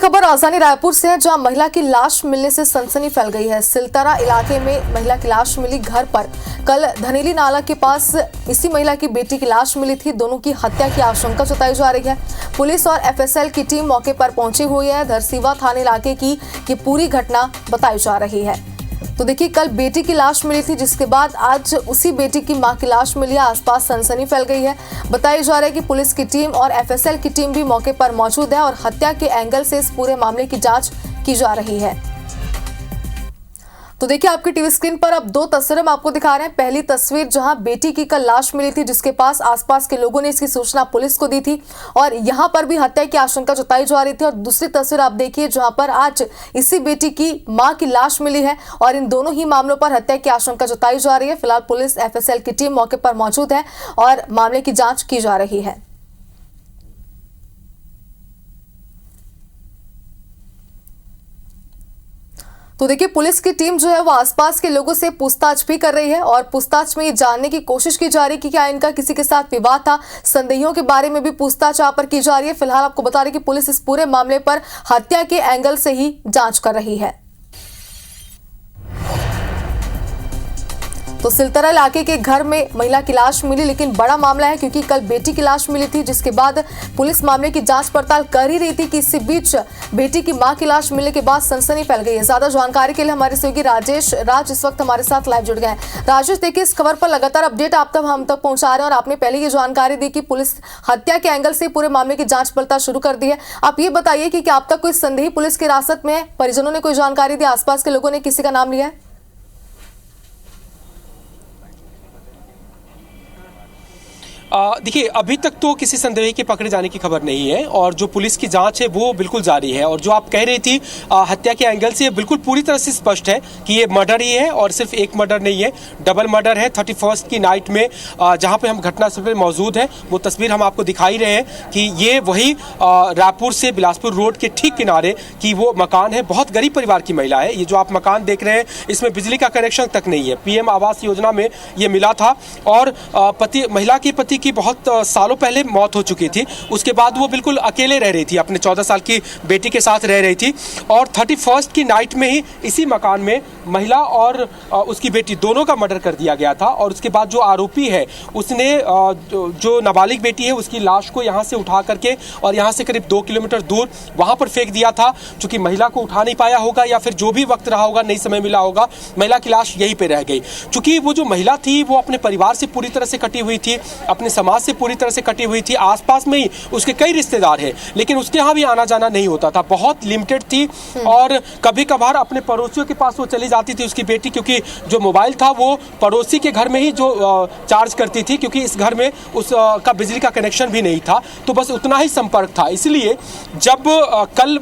खबर राजधानी रायपुर से है, जहां महिला की लाश मिलने से सनसनी फैल गई है। सिलतरा इलाके में महिला की लाश मिली। घर पर कल धनेली नाला के पास इसी महिला की बेटी की लाश मिली थी। दोनों की हत्या की आशंका जताई जा रही है। पुलिस और एफएसएल की टीम मौके पर पहुंची हुई है। धरसीवा थाने इलाके की ये पूरी घटना बताई जा रही है। तो देखिए, कल बेटी की लाश मिली थी, जिसके बाद आज उसी बेटी की मां की लाश मिली है। आसपास सनसनी फैल गई है। बताया जा रहा है कि पुलिस की टीम और एफएसएल की टीम भी मौके पर मौजूद है और हत्या के एंगल से इस पूरे मामले की जांच की जा रही है। तो देखिए, आपकी टीवी स्क्रीन पर अब दो तस्वीरें हम आपको दिखा रहे हैं। पहली तस्वीर जहां बेटी की कल लाश मिली थी, जिसके पास आसपास के लोगों ने इसकी सूचना पुलिस को दी थी और यहां पर भी हत्या की आशंका जताई जा रही थी। और दूसरी तस्वीर आप देखिए, जहां पर आज इसी बेटी की मां की लाश मिली है और इन दोनों ही मामलों पर हत्या की आशंका जताई जा रही है। फिलहाल पुलिस एफएसएल की टीम मौके पर मौजूद है और मामले की जांच की जा रही है। तो देखिए, पुलिस की टीम जो है वो आसपास के लोगों से पूछताछ भी कर रही है और पूछताछ में ये जानने की कोशिश की जा रही है कि क्या इनका किसी के साथ विवाद था। संदेहियों के बारे में भी पूछताछ यहाँ पर की जा रही है। फिलहाल आपको बता रही कि पुलिस इस पूरे मामले पर हत्या के एंगल से ही जांच कर रही है। तो सिलतरा इलाके के घर में महिला की लाश मिली, लेकिन बड़ा मामला है क्योंकि कल बेटी की लाश मिली थी, जिसके बाद पुलिस मामले की जांच पड़ताल कर ही रही थी कि इसी बीच बेटी की मां की लाश मिलने के बाद सनसनी फैल गई है। ज्यादा जानकारी के लिए हमारे सहयोगी राज इस वक्त हमारे साथ लाइव जुड़ गए हैं। राजेश, देखिए, इस खबर पर लगातार अपडेट हम तक पहुंचा रहे हैं और आपने पहले ये जानकारी दी कि पुलिस हत्या के एंगल से पूरे मामले की जांच पड़ताल शुरू कर दी है। आप ये बताइए कि क्या अब तक कोई संदेही पुलिस की हिरासत में है? परिजनों ने कोई जानकारी दी? आसपास के लोगों ने किसी का नाम लिया है? देखिए, अभी तक तो किसी संदेही के पकड़े जाने की खबर नहीं है और जो पुलिस की जांच है वो बिल्कुल जारी है। और जो आप कह रही थी हत्या के एंगल से, बिल्कुल पूरी तरह से स्पष्ट है कि ये मर्डर ही है और सिर्फ एक मर्डर नहीं है, डबल मर्डर है। 31 की नाइट में जहां पे हम घटनास्थल पर मौजूद हैं, वो तस्वीर हम आपको दिखाई रहे हैं कि ये वही रायपुर से बिलासपुर रोड के ठीक किनारे की वो मकान है। बहुत गरीब परिवार की महिला है। ये जो आप मकान देख रहे हैं, इसमें बिजली का कनेक्शन तक नहीं है। पीएम आवास योजना में ये मिला था और महिला के पति की बहुत सालों पहले मौत हो चुकी थी। उसके बाद वो बिल्कुल अकेले रह रही थी, अपने 14 साल की बेटी के साथ रह रही थी और 31 की नाइट में ही इसी मकान में महिला और उसकी बेटी दोनों का मर्डर कर दिया गया था। और उसके बाद जो आरोपी है, उसने जो नाबालिग बेटी है उसकी लाश को यहाँ से उठा करके और यहाँ से करीब 2 किलोमीटर दूर वहाँ पर फेंक दिया था। चूंकि महिला को उठा नहीं पाया होगा या फिर जो भी वक्त रहा होगा, नहीं समय मिला होगा, महिला की लाश यहीं पर रह गई। चूंकि वो जो महिला थी वो अपने परिवार से पूरी तरह से कटी हुई थी, अपने समाज से पूरी तरह से कटी हुई थी। आसपास में ही उसके कई रिश्तेदार हैं, लेकिन उसके यहाँ भी आना जाना नहीं होता था, बहुत लिमिटेड थी। और कभी कभार अपने पड़ोसियों के पास वो चली जाती थी उसकी बेटी, क्योंकि जो मोबाइल था वो पड़ोसी के घर में ही जो चार्ज करती थी, क्योंकि इस घर में उसका बिजली का कनेक्शन भी नहीं था। तो बस उतना ही संपर्क था। इसलिए जब कल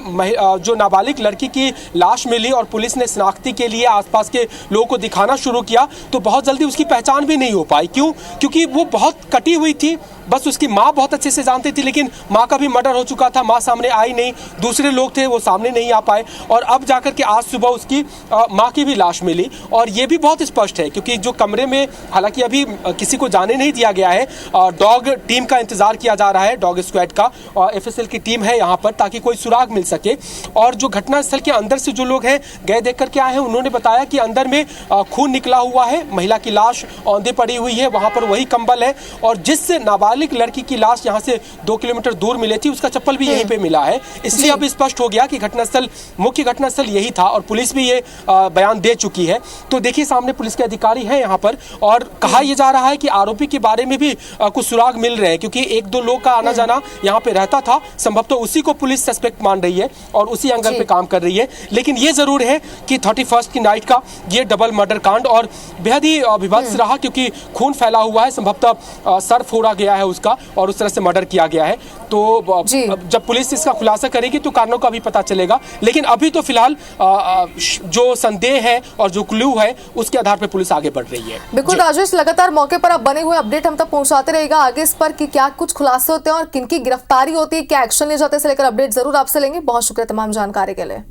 जो नाबालिग लड़की की लाश मिली और पुलिस ने शिनाख्ती के लिए आसपास के लोगों को दिखाना शुरू किया, तो बहुत जल्दी उसकी पहचान भी नहीं हो पाई। क्यों? क्योंकि वो बहुत कटी हुई थी। बस उसकी माँ बहुत अच्छे से जानती थी, लेकिन माँ का भी मर्डर हो चुका था, माँ सामने आई नहीं, दूसरे लोग थे वो सामने नहीं आ पाए। और अब जाकर के आज सुबह उसकी माँ की भी लाश मिली। और ये भी बहुत स्पष्ट है क्योंकि जो कमरे में, हालांकि अभी किसी को जाने नहीं दिया गया है, डॉग टीम का इंतजार किया जा रहा है, डॉग स्क्वाड का, और एफएसएल की टीम है यहाँ पर ताकि कोई सुराग मिल सके। और जो घटनास्थल के अंदर से जो लोग हैं गए देख करके आए हैं, उन्होंने बताया कि अंदर में खून निकला हुआ है, महिला की लाश औंधे पड़ी हुई है, वहाँ पर वही कंबल है और जिससे नाबालिग लड़की की लाश यहां से 2 किलोमीटर दूर मिली थी, उसका चप्पल भी यहीं पे मिला है। इसलिए अब स्पष्ट हो गया कि मुख्य घटनास्थल यही था और पुलिस भी ये बयान दे चुकी है। तो देखिए, सामने पुलिस के अधिकारी हैं यहाँ पर और कहा यह जा रहा है कि आरोपी के बारे में भी कुछ सुराग मिल रहे हैं, क्योंकि 1-2 लोग का आना जाना यहाँ पे रहता था। संभवतः उसी को पुलिस सस्पेक्ट मान रही है और उसी एंगल पे काम कर रही है। लेकिन ये जरूर है कि 31 की नाइट का ये डबल मर्डर कांड और बेहद ही विभत्स रहा, क्योंकि खून फैला हुआ है, संभवतः सर फोड़ा गया है उसका और उस तरह से मर्डर किया गया है। तो जब पुलिस इसका खुलासा करेगी तो कारणों का भी पता चलेगा। लेकिन अभी तो फिलहाल जो संदेह है और जो क्लू है उसके आधार पर पुलिस आगे बढ़ रही है। बिल्कुल राजेश, लगातार मौके पर आप बने हुए अपडेट हम तक पहुंचाते रहेगा आगे इस पर कि क्या कुछ खुलासे होते हैं और किनकी गिरफ्तारी होती है, क्या एक्शन ले जाते हैं, लेकर अपडेट जरूर आपसे लेंगे। बहुत शुक्रिया तमाम जानकारी के लिए।